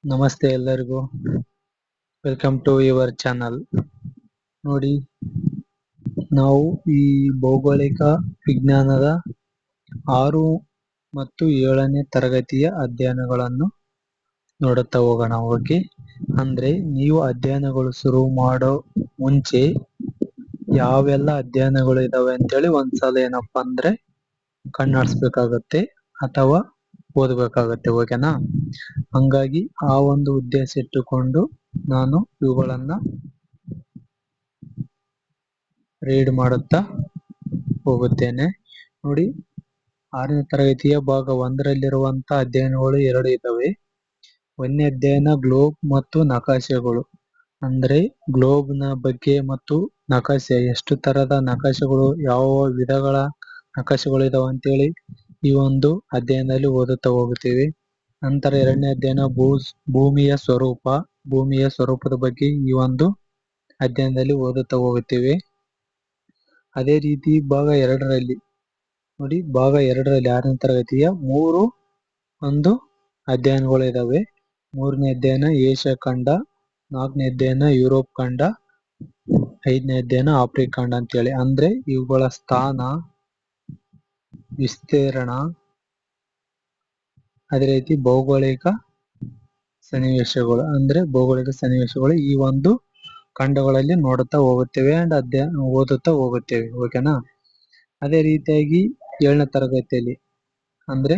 ನಮಸ್ತೆ ಎಲ್ಲರಿಗೂ. Welcome to your channel. ನೋಡಿ, ನಾವು ಈ ಭೌಗೋಳಿಕ ವಿಜ್ಞಾನದ 6 ಮತ್ತು 7ನೇ ತರಗತಿಯ ಅಧ್ಯಯನಗಳನ್ನು ನೋಡುತ್ತಾ ಹೋಗೋಣ. ಓಕೆ, ಅಂದ್ರೆ ನೀವು ಅಧ್ಯಯನಗಳು ಶುರು ಮಾಡೋ ಮುಂಚೆ ಯಾವೆಲ್ಲ ಅಧ್ಯಯನಗಳು ಇದಾವೆ ಅಂತೇಳಿ ಒಂದ್ಸಲ ಏನಪ್ಪಾ ಅಂದ್ರೆ ಕಣ್ಣಾಡಿಸ್ಬೇಕಾಗತ್ತೆ ಅಥವಾ ಓದಬೇಕಾಗತ್ತೆ. ಓಕೆನಾ? ಹಂಗಾಗಿ ಆ ಒಂದು ಉದ್ದೇಶ ಇಟ್ಟುಕೊಂಡು ನಾನು ಇವುಗಳನ್ನ ರೀಡ್ ಮಾಡುತ್ತಾ ಹೋಗುತ್ತೇನೆ. ನೋಡಿ, 6ನೇ ತರಗತಿಯ ಭಾಗ 1ರಲ್ಲಿರುವಂತ ಅಧ್ಯಯನಗಳು 2 ಇದಾವೆ. 1ನೇ ಅಧ್ಯಯನ ಗ್ಲೋಬ್ ಮತ್ತು ನಕಾಶೆಗಳು. ಅಂದ್ರೆ ಗ್ಲೋಬ್ ನ ಬಗ್ಗೆ ಮತ್ತು ನಕಾಶೆ, ಎಷ್ಟು ತರದ ನಕಾಶೆಗಳು, ಯಾವ ವಿಧಗಳ ನಕಾಶೆಗಳು ಇದಾವೆ ಅಂತೇಳಿ ಈ ಒಂದು ಅಧ್ಯಯನದಲ್ಲಿ ಓದುತ್ತಾ ಹೋಗುತ್ತೀವಿ. ನಂತರ 2ನೇ ಅಧ್ಯಯನ ಭೂಮಿಯ ಸ್ವರೂಪದ ಬಗ್ಗೆ ಈ ಒಂದು ಅಧ್ಯಯನದಲ್ಲಿ ಓದುತ್ತಾ ಹೋಗುತ್ತೇವೆ. ಅದೇ ರೀತಿ ಭಾಗ 2ರಲ್ಲಿ ನೋಡಿ, ಭಾಗ 2ರಲ್ಲಿ 6ನೇ ತರಗತಿಯ 3 ಒಂದು ಅಧ್ಯಯನಗಳು ಇದಾವೆ. 3ನೇ ಅಧ್ಯಯನ ಏಷ್ಯಾ ಖಂಡ, 4ನೇ ಅಧ್ಯಯನ ಯುರೋಪ್ ಖಂಡ, 5ನೇ ಅಧ್ಯಯನ ಆಫ್ರಿಕಾ ಖಂಡ ಅಂತೇಳಿ. ಅಂದ್ರೆ ಇವುಗಳ ಸ್ಥಾನ, ವಿಸ್ತೀರ್ಣ, ಅದೇ ರೀತಿ ಭೌಗೋಳಿಕ ಸನ್ನಿವೇಶಗಳು ಈ ಒಂದು ಖಂಡಗಳಲ್ಲಿ ನೋಡುತ್ತಾ ಹೋಗುತ್ತೇವೆ ಅಂಡ್ ಓದುತ್ತಾ ಹೋಗುತ್ತೇವೆ. ಓಕೆನಾ? ಅದೇ ರೀತಿಯಾಗಿ 7ನೇ ತರಗತಿಯಲ್ಲಿ ಅಂದ್ರೆ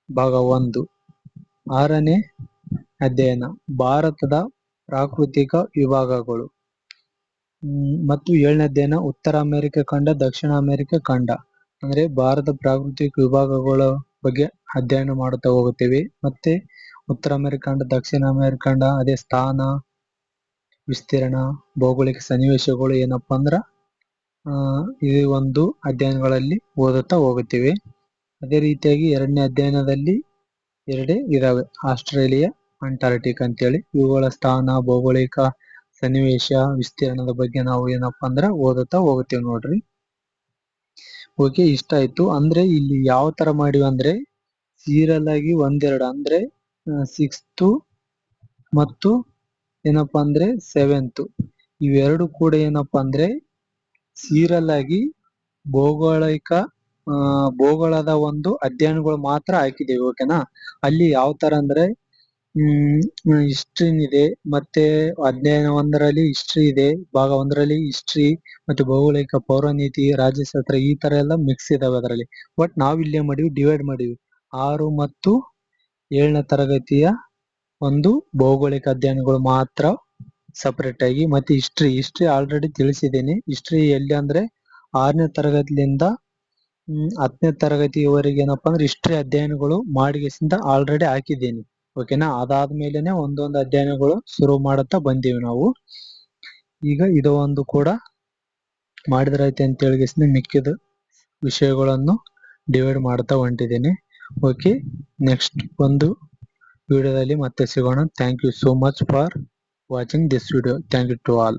ಭಾಗ 1 6ನೇ ಅಧ್ಯಯನ ಭಾರತದ ಪ್ರಾಕೃತಿಕ ವಿಭಾಗಗಳು ಮತ್ತು 7ನೇ ಅಧ್ಯಯನ ಉತ್ತರ ಅಮೆರಿಕ ಖಂಡ, ದಕ್ಷಿಣ ಅಮೆರಿಕ ಖಂಡ. ಅಂದ್ರೆ ಭಾರತ ಪ್ರಾಕೃತಿಕ ವಿಭಾಗಗಳ ಬಗ್ಗೆ ಅಧ್ಯಯನ ಮಾಡುತ್ತಾ ಹೋಗುತ್ತೇವೆ. ಮತ್ತೆ ಉತ್ತರ ಅಮೆರಿಕ ಖಂಡ, ದಕ್ಷಿಣ ಅಮೆರಿಕ ಖಂಡ, ಅದೇ ಸ್ಥಾನ, ವಿಸ್ತೀರ್ಣ, ಭೌಗೋಳಿಕ ಸನ್ನಿವೇಶಗಳು ಏನಪ್ಪಾ ಅಂದ್ರ ಈ ಒಂದು ಅಧ್ಯಯನಗಳಲ್ಲಿ ಓದುತ್ತಾ ಹೋಗುತ್ತೇವೆ. ಅದೇ ರೀತಿಯಾಗಿ 2ನೇ ಅಧ್ಯಯನದಲ್ಲಿ 2 ಇದಾವೆ, ಆಸ್ಟ್ರೇಲಿಯಾ, ಅಂಟಾರ್ಟಿಕ್ ಅಂತೇಳಿ. ಇವುಗಳ ಸ್ಥಾನ, ಭೌಗೋಳಿಕ ಸನ್ನಿವೇಶ, ವಿಸ್ತೀರ್ಣದ ಬಗ್ಗೆ ನಾವು ಏನಪ್ಪಾ ಅಂದ್ರ ಓದುತ್ತಾ ಹೋಗುತ್ತೇವೆ. ನೋಡ್ರಿ, ಓಕೆ, ಇಷ್ಟ ಆಯ್ತು. ಅಂದ್ರೆ ಇಲ್ಲಿ ಯಾವ ತರ ಮಾಡಿವಿ ಅಂದ್ರೆ ಸೀರಿಯಲ್ ಆಗಿ 1-2 ಅಂದ್ರೆ 6th ಮತ್ತು ಏನಪ್ಪಾ ಅಂದ್ರೆ 7th ಇವೆರಡು ಕೂಡ ಏನಪ್ಪಾ ಅಂದ್ರೆ ಸೀರಿಯಲ್ ಆಗಿ ಭೂಗೋಳದ ಒಂದು ಅಧ್ಯಯನಗಳು ಮಾತ್ರ ಹಾಕಿದ್ದೇವೆ. ಓಕೆನಾ? ಅಲ್ಲಿ ಯಾವ ತರ ಅಂದ್ರೆ ಹಿಸ್ಟ್ರಿ ಇದೆ, ಮತ್ತೆ ಅಧ್ಯಯನ 1ರಲ್ಲಿ ಹಿಸ್ಟ್ರಿ ಇದೆ, ಭಾಗ 1ರಲ್ಲಿ ಹಿಸ್ಟ್ರಿ ಮತ್ತೆ ಭೌಗೋಳಿಕ, ಪೌರನೀತಿ, ರಾಜ್ಯಶಾಸ್ತ್ರ, ಈ ತರ ಎಲ್ಲ ಮಿಕ್ಸ್ ಇದಾವೆ ಅದರಲ್ಲಿ. ಬಟ್ ನಾವ್ ಇಲ್ಲೇ ಮಾಡಿವಿ, ಡಿವೈಡ್ ಮಾಡಿವಿ 6 ಮತ್ತು 7ನೇ ತರಗತಿಯ ಒಂದು ಭೌಗೋಳಿಕ ಅಧ್ಯಯನಗಳು ಮಾತ್ರ ಸಪರೇಟ್ ಆಗಿ. ಮತ್ತೆ ಹಿಸ್ಟ್ರಿ ಆಲ್ರೆಡಿ ತಿಳಿಸಿದ್ದೀನಿ. ಹಿಸ್ಟ್ರಿ ಎಲ್ಲಿ ಅಂದ್ರೆ 6ನೇ ತರಗತಿಯಿಂದ 10ನೇ ತರಗತಿಯವರೆಗೆ ಏನಪ್ಪಾ ಅಂದ್ರೆ ಹಿಸ್ಟ್ರಿ ಅಧ್ಯಯನಗಳು ಮಾಡಿಗೆಸಿಂದ ಆಲ್ರೆಡಿ ಹಾಕಿದ್ದೀನಿ. ಓಕೆನಾ? ಅದಾದ್ಮೇಲೆನೆ ಒಂದೊಂದು ಅಧ್ಯಯನಗಳು ಶುರು ಮಾಡುತ್ತಾ ಬಂದೀವಿ ನಾವು. ಈಗ ಇದು ಒಂದು ಕೂಡ ಮಾಡಿದ್ರೈತೆ ಅಂತ ಹೇಳಿಗೆಸಿಂದ ಮಿಕ್ಕಿದ ವಿಷಯಗಳನ್ನು ಡಿವೈಡ್ ಮಾಡ್ತಾ ಹೊಂಟಿದ್ದೀನಿ. ಓಕೆ, ನೆಕ್ಸ್ಟ್ ಒಂದು ವಿಡಿಯೋದಲ್ಲಿ ಮತ್ತೆ ಸಿಗೋಣ. Thank you so much for watching this video. Thank you to all.